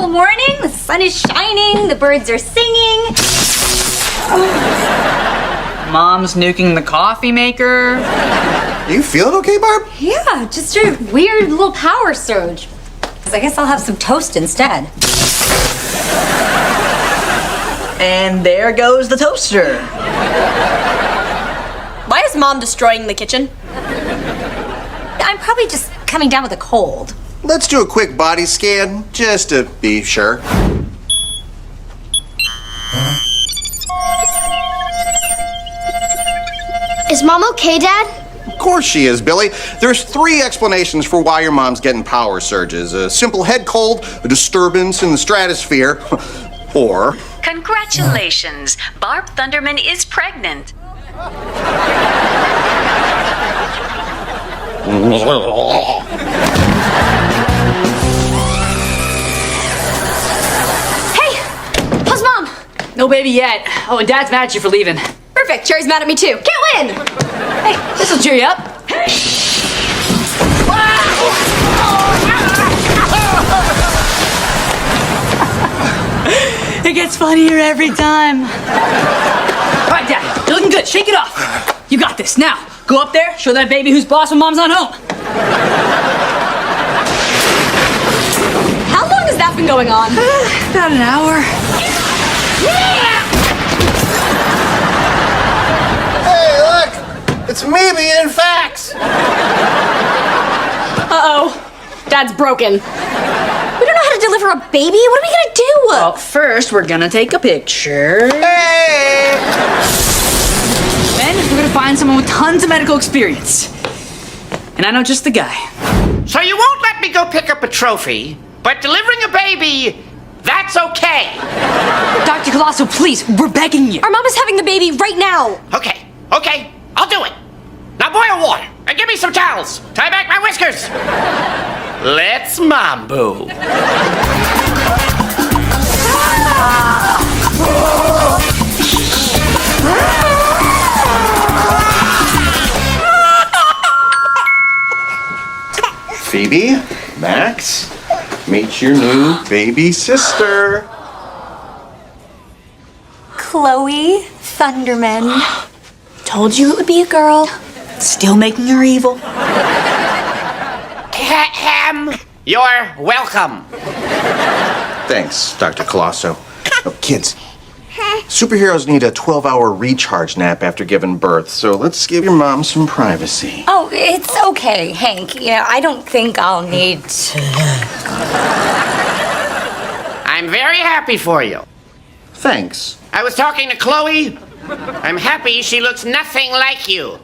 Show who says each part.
Speaker 1: beautiful morning. The sun is shining. The birds are singing.
Speaker 2: Mom's nuking the coffee maker.
Speaker 3: You feeling okay, Barb?
Speaker 1: Yeah, just a weird little power surge. I guess I'll have some toast instead.
Speaker 2: And there goes the toaster.
Speaker 4: Why is Mom destroying the kitchen?
Speaker 1: I'm probably just coming down with a cold.
Speaker 3: Let's do a quick body scan, just to be sure.
Speaker 5: Is Mom okay, Dad?
Speaker 3: Of course she is, Billy. There's 3 explanations for why your mom's getting power surges. A simple head cold, a disturbance in the stratosphere, or...
Speaker 6: Congratulations! Barb Thunderman is pregnant.
Speaker 4: Hey! How's Mom?
Speaker 2: No baby yet. Oh, and Dad's mad at you for leaving.
Speaker 4: Perfect. Cherry's mad at me too. Can't win!
Speaker 2: Hey, this'll cheer you up. It gets funnier every time. All right, Dad, you're looking good. Shake it off. You got this. Now, go up there, show that baby who's boss when Mom's not home.
Speaker 4: How long has that been going on?
Speaker 2: About an hour.
Speaker 3: Hey, look! It's me being facts!
Speaker 4: Uh-oh. Dad's broken. We don't know how to deliver a baby. What are we gonna do?
Speaker 2: Well, first, we're gonna take a picture.
Speaker 3: Hey!
Speaker 2: Then, we're gonna find someone with tons of medical experience. And I know just the guy.
Speaker 7: So you won't let me go pick up a trophy, but delivering a baby, that's okay.
Speaker 2: Dr. Colosso, please, we're begging you.
Speaker 4: Our mom is having the baby right now.
Speaker 7: Okay, I'll do it. Now boil water and give me some towels. Tie back my whiskers. Let's mambo.
Speaker 3: Phoebe, Max, meet your new baby sister.
Speaker 1: Chloe Thunderman.
Speaker 4: Told you it would be a girl.
Speaker 2: Still making her evil.
Speaker 7: You're welcome.
Speaker 3: Thanks, Dr. Colosso. Oh, kids, superheroes need a 12-hour recharge nap after giving birth, so let's give your mom some privacy.
Speaker 1: Oh, it's okay, Hank. Yeah, I don't think I'll need to.
Speaker 7: I'm very happy for you.
Speaker 3: Thanks.
Speaker 7: I was talking to Chloe. I'm happy she looks nothing like you.